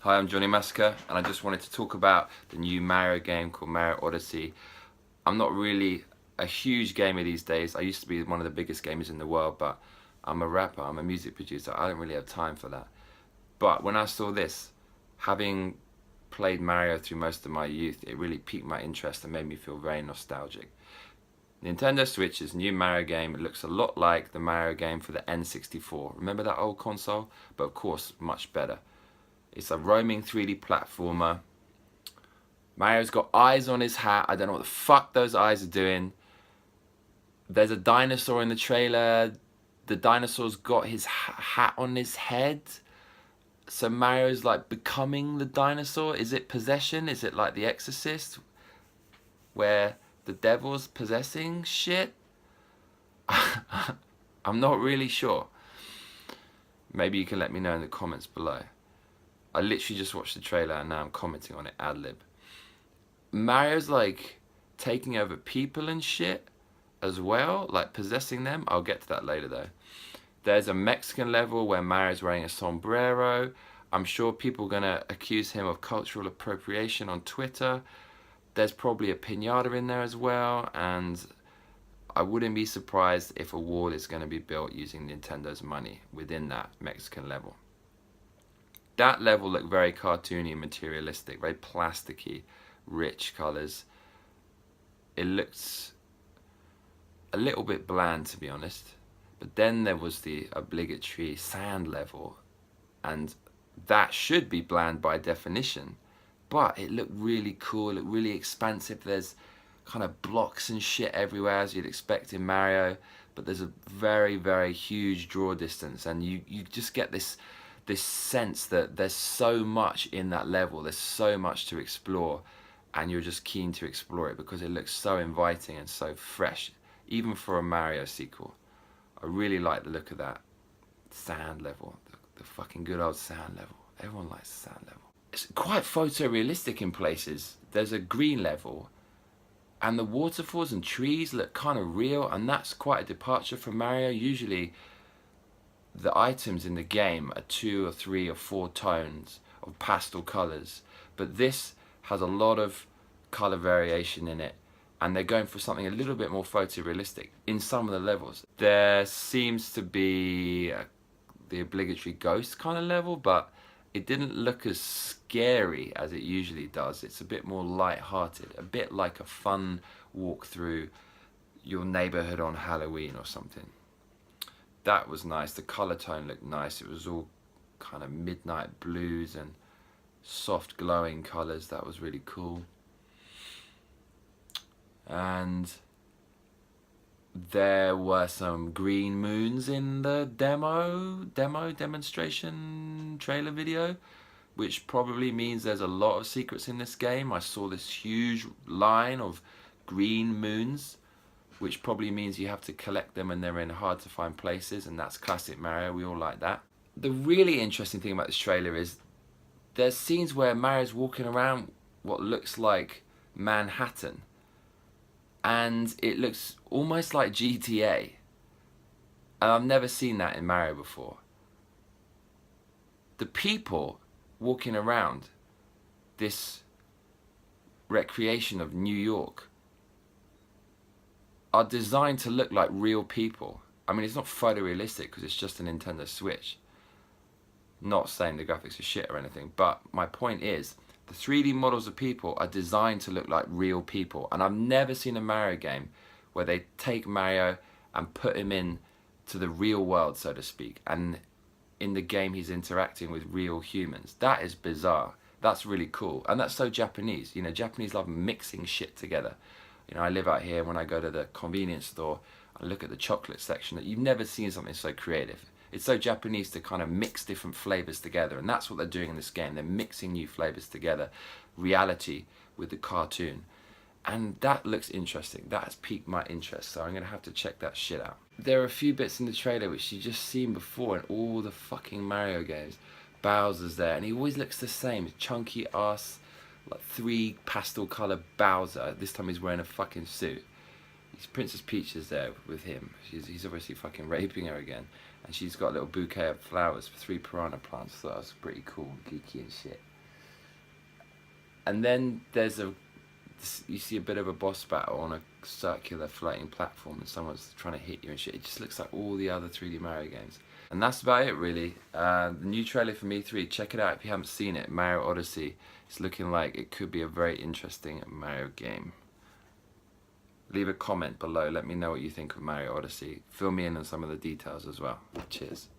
Hi, I'm Johnny Massacre, and I just wanted to talk about the new Mario game called Mario Odyssey. I'm not really a huge gamer these days. I used to be one of the biggest gamers in the world, but I'm a rapper, I'm a music producer. I don't really have time for that. But when I saw this, having played Mario through most of my youth, it really piqued my interest and made me feel very nostalgic. Nintendo Switch's new Mario game looks a lot like the Mario game for the N64. Remember that old console? But of course, much better. It's a roaming 3D platformer. Mario's got eyes on his hat. I don't know what the fuck those eyes are doing. There's a dinosaur in the trailer. The dinosaur's got his hat on his head. So Mario's like becoming the dinosaur. Is it possession? Is it like The Exorcist, where the devil's possessing shit? I'm not really sure. Maybe you can let me know in the comments below. I literally just watched the trailer and now I'm commenting on it ad lib. Mario's like taking over people and shit as well, like possessing them. I'll get to that later though. There's a Mexican level where Mario's wearing a sombrero. I'm sure people are gonna accuse him of cultural appropriation on Twitter. There's probably a piñata in there as well, and I wouldn't be surprised if a wall is gonna be built using Nintendo's money within that Mexican level. That level looked very cartoony and materialistic, very plasticky, rich colors. It looked a little bit bland, to be honest. But then there was the obligatory sand level, and that should be bland by definition, but it looked really cool, it looked really expansive. There's kind of blocks and shit everywhere, as you'd expect in Mario, but there's a very, very huge draw distance, and you just get this sense that there's so much in that level, there's so much to explore, and you're just keen to explore it because it looks so inviting and so fresh, even for a Mario sequel. I really like the look of that sand level, the fucking good old sand level. Everyone likes the sand level. It's quite photorealistic in places. There's a green level, and the waterfalls and trees look kind of real, and that's quite a departure from Mario. Usually the items in the game are 2 or 3 or 4 tones of pastel colors, but this has a lot of color variation in it, and they're going for something a little bit more photorealistic in some of the levels. There seems to be the obligatory ghost kind of level, but it didn't look as scary as it usually does. It's a bit more light-hearted, a bit like a fun walk through your neighborhood on Halloween or something. That was nice. The color tone looked nice. It was all kind of midnight blues and soft glowing colors. That was really cool. And there were some green moons in the demonstration trailer video, which probably means there's a lot of secrets in this game. I saw this huge line of green moons, which probably means you have to collect them and they're in hard to find places, and that's classic Mario. We all like that. The really interesting thing about this trailer is there's scenes where Mario's walking around what looks like Manhattan, and it looks almost like GTA, and I've never seen that in Mario before. The people walking around this recreation of New York are designed to look like real people. I mean, it's not photorealistic because it's just a Nintendo Switch. Not saying the graphics are shit or anything, but my point is, the 3D models of people are designed to look like real people, and I've never seen a Mario game where they take Mario and put him in to the real world, so to speak, and in the game he's interacting with real humans. That is bizarre. That's really cool, and that's so Japanese. You know, Japanese love mixing shit together. You know, I live out here, when I go to the convenience store, I look at the chocolate section, that you've never seen something so creative. It's so Japanese to kind of mix different flavors together, and that's what they're doing in this game. They're mixing new flavors together, reality with the cartoon. And that looks interesting. That has piqued my interest, so I'm going to have to check that shit out. There are a few bits in the trailer which you've just seen before in all the fucking Mario games. Bowser's there, and he always looks the same. Chunky ass, like 3 pastel colour Bowser. This time he's wearing a fucking suit. Princess Peach is there with him. He's obviously fucking raping her again. and she's got a little bouquet of flowers for 3 piranha plants. So that was pretty cool, geeky and shit. And then there's you see a bit of a boss battle on a circular floating platform, and someone's trying to hit you and shit. It just looks like all the other 3D Mario games. And that's about it, really. The new trailer from E3, check it out if you haven't seen it. Mario Odyssey. It's looking like it could be a very interesting Mario game. Leave a comment below. Let me know what you think of Mario Odyssey. Fill me in on some of the details as well. Cheers.